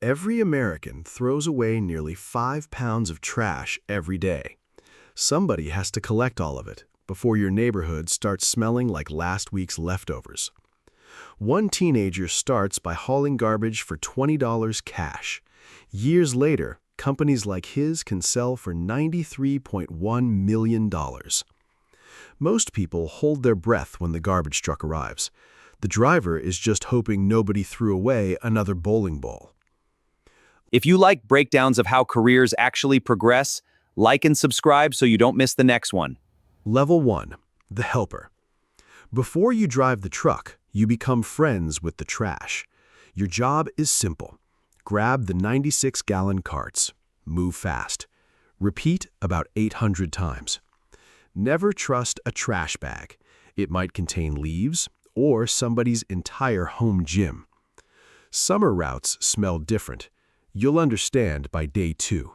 Every American throws away nearly 5 pounds of trash every day. Somebody has to collect all of it before your neighborhood starts smelling like last week's leftovers. One teenager starts by hauling garbage for $20 cash. Years later, companies like his can sell for $93.1 million. Most people hold their breath when the garbage truck arrives. The driver is just hoping nobody threw away another bowling ball. If you like breakdowns of how careers actually progress, like and subscribe so you don't miss the next one. Level 1. The helper. Before you drive the truck, you become friends with the trash. Your job is simple. Grab the 96-gallon carts. Move fast. Repeat about 800 times. Never trust a trash bag. It might contain leaves or somebody's entire home gym. Summer routes smell different. You'll understand by day 2.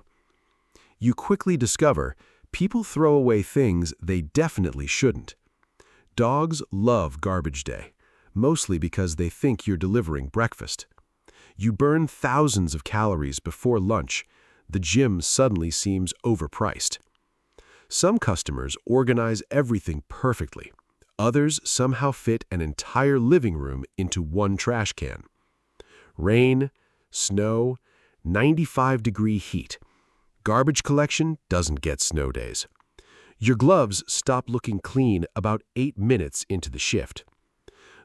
You quickly discover people throw away things they definitely shouldn't. Dogs love garbage day, mostly because they think you're delivering breakfast. You burn thousands of calories before lunch. The gym suddenly seems overpriced. Some customers organize everything perfectly. Others somehow fit an entire living room into one trash can. Rain, snow, 95-degree heat. Garbage collection doesn't get snow days. Your gloves stop looking clean about 8 minutes into the shift.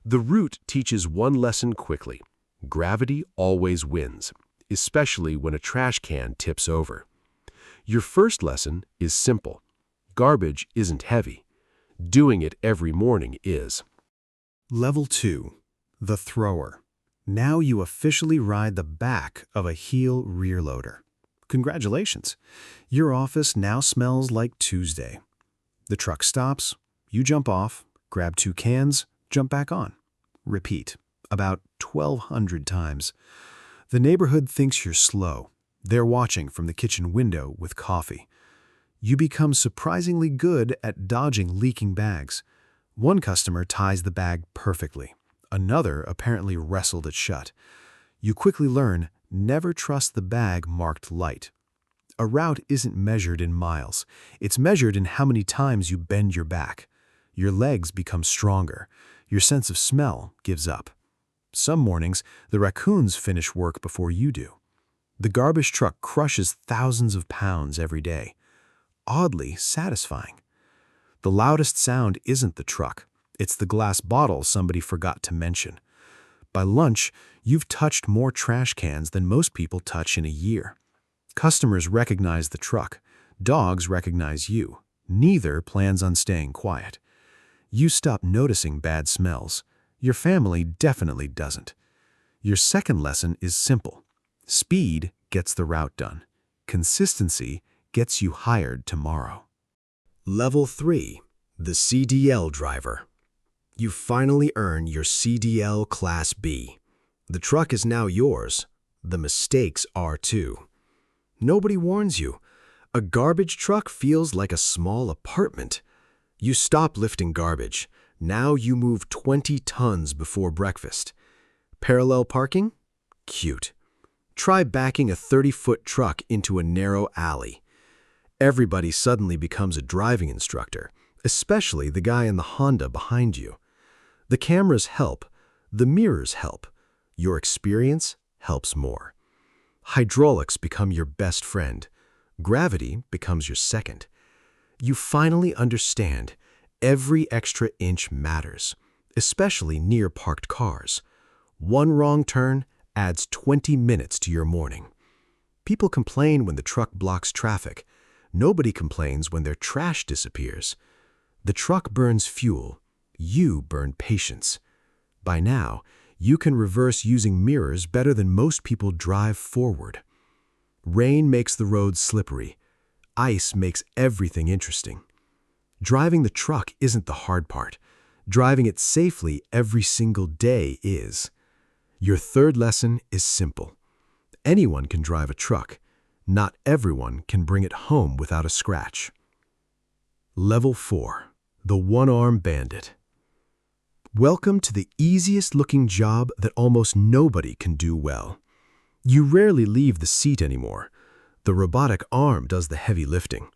The route teaches one lesson quickly. Gravity always wins, especially when a trash can tips over. Your first lesson is simple. Garbage isn't heavy. Doing it every morning is. Level 2. The thrower. Now you officially ride the back of a heel rear loader. Congratulations! Your office now smells like Tuesday. The truck stops, you jump off, grab 2 cans, jump back on. Repeat, about 1,200 times. The neighborhood thinks you're slow. They're watching from the kitchen window with coffee. You become surprisingly good at dodging leaking bags. One customer ties the bag perfectly. Another apparently wrestled it shut. You quickly learn, never trust the bag marked light. A route isn't measured in miles. It's measured in how many times you bend your back. Your legs become stronger. Your sense of smell gives up. Some mornings, the raccoons finish work before you do. The garbage truck crushes thousands of pounds every day. Oddly satisfying. The loudest sound isn't the truck. It's the glass bottle somebody forgot to mention. By lunch, you've touched more trash cans than most people touch in a year. Customers recognize the truck. Dogs recognize you. Neither plans on staying quiet. You stop noticing bad smells. Your family definitely doesn't. Your second lesson is simple. Speed gets the route done. Consistency gets you hired tomorrow. Level 3. The CDL Driver. You finally earn your CDL Class B. The truck is now yours. The mistakes are too. Nobody warns you. A garbage truck feels like a small apartment. You stop lifting garbage. Now you move 20 tons before breakfast. Parallel parking? Cute. Try backing a 30-foot truck into a narrow alley. Everybody suddenly becomes a driving instructor, especially the guy in the Honda behind you. The cameras help. The mirrors help. Your experience helps more. Hydraulics become your best friend. Gravity becomes your second. You finally understand every extra inch matters, especially near parked cars. One wrong turn adds 20 minutes to your morning. People complain when the truck blocks traffic. Nobody complains when their trash disappears. The truck burns fuel. You burn patience. By now, you can reverse using mirrors better than most people drive forward. Rain makes the road slippery. Ice makes everything interesting. Driving the truck isn't the hard part. Driving it safely every single day is. Your third lesson is simple. Anyone can drive a truck. Not everyone can bring it home without a scratch. Level 4. The One-Arm Bandit. Welcome to the easiest looking job that almost nobody can do well. You rarely leave the seat anymore. The robotic arm does the heavy lifting.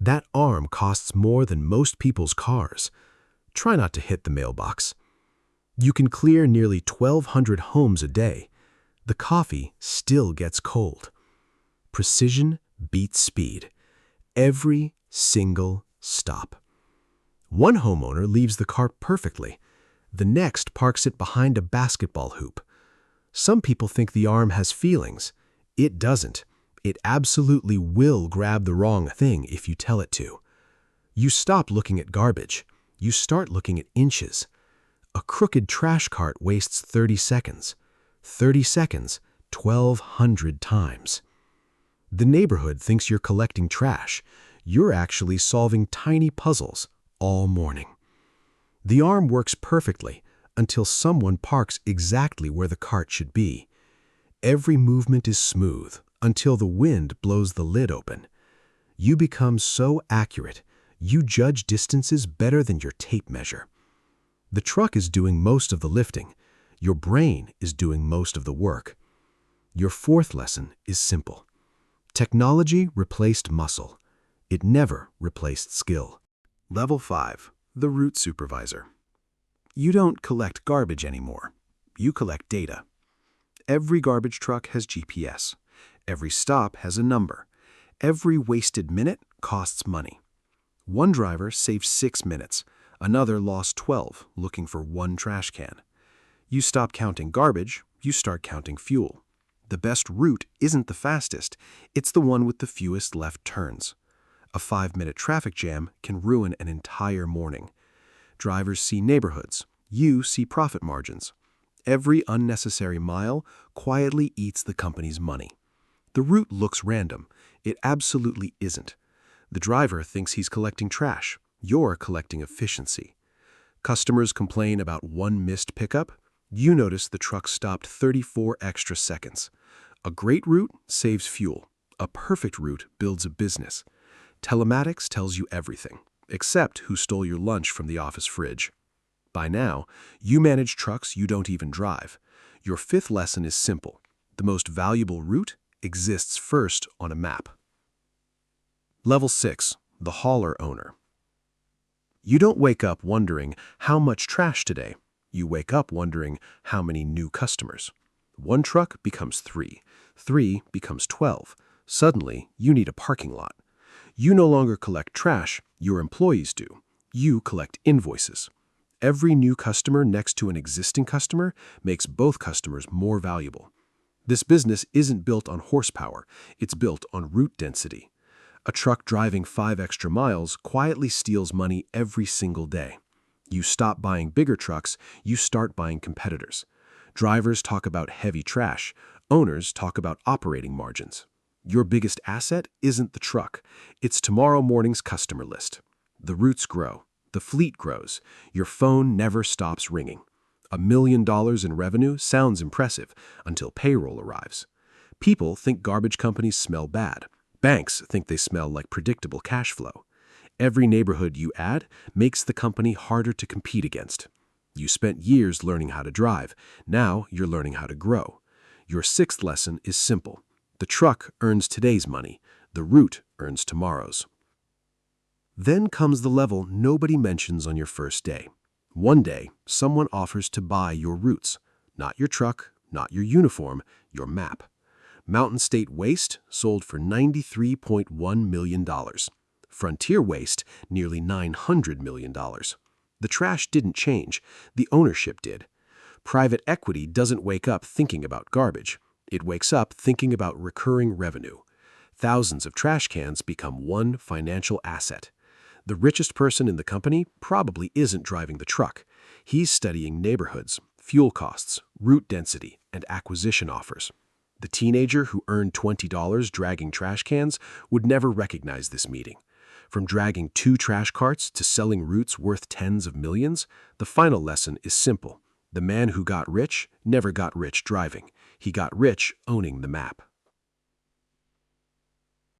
That arm costs more than most people's cars. Try not to hit the mailbox. You can clear nearly 1,200 homes a day. The coffee still gets cold. Precision beats speed. Every single stop. One homeowner leaves the car perfectly. The next parks it behind a basketball hoop. Some people think the arm has feelings. It doesn't. It absolutely will grab the wrong thing if you tell it to. You stop looking at garbage. You start looking at inches. A crooked trash cart wastes 30 seconds. 30 seconds, 1,200 times. The neighborhood thinks you're collecting trash. You're actually solving tiny puzzles all morning. The arm works perfectly until someone parks exactly where the cart should be. Every movement is smooth until the wind blows the lid open. You become so accurate, you judge distances better than your tape measure. The truck is doing most of the lifting. Your brain is doing most of the work. Your fourth lesson is simple. Technology replaced muscle. It never replaced skill. Level 5. The Route Supervisor. You don't collect garbage anymore. You collect data. Every garbage truck has GPS. Every stop has a number. Every wasted minute costs money. One driver saved 6 minutes. Another lost 12 looking for one trash can. You stop counting garbage, you start counting fuel. The best route isn't the fastest, it's the one with the fewest left turns. A 5-minute traffic jam can ruin an entire morning. Drivers see neighborhoods. You see profit margins. Every unnecessary mile quietly eats the company's money. The route looks random. It absolutely isn't. The driver thinks he's collecting trash. You're collecting efficiency. Customers complain about one missed pickup. You notice the truck stopped 34 extra seconds. A great route saves fuel. A perfect route builds a business. Telematics tells you everything, except who stole your lunch from the office fridge. By now, you manage trucks you don't even drive. Your fifth lesson is simple. The most valuable route exists first on a map. Level 6. The Hauler Owner. You don't wake up wondering how much trash today. You wake up wondering how many new customers. One truck becomes 3. 3 becomes 12. Suddenly, you need a parking lot. You no longer collect trash, your employees do. You collect invoices. Every new customer next to an existing customer makes both customers more valuable. This business isn't built on horsepower, it's built on route density. A truck driving 5 extra miles quietly steals money every single day. You stop buying bigger trucks, you start buying competitors. Drivers talk about heavy trash, owners talk about operating margins. Your biggest asset isn't the truck, it's tomorrow morning's customer list. The routes grow, the fleet grows, your phone never stops ringing. $1 million in revenue sounds impressive until payroll arrives. People think garbage companies smell bad. Banks think they smell like predictable cash flow. Every neighborhood you add makes the company harder to compete against. You spent years learning how to drive. Now you're learning how to grow. Your sixth lesson is simple. The truck earns today's money. The route earns tomorrow's. Then comes the level nobody mentions on your first day. One day, someone offers to buy your routes. Not your truck, not your uniform, your map. Mountain State Waste sold for $93.1 million. Frontier Waste, nearly $900 million. The trash didn't change, the ownership did. Private equity doesn't wake up thinking about garbage. It wakes up thinking about recurring revenue. Thousands of trash cans become one financial asset. The richest person in the company probably isn't driving the truck. He's studying neighborhoods, fuel costs, route density, and acquisition offers. The teenager who earned $20 dragging trash cans would never recognize this meeting. From dragging 2 trash carts to selling routes worth tens of millions, the final lesson is simple. The man who got rich never got rich driving. He got rich owning the map.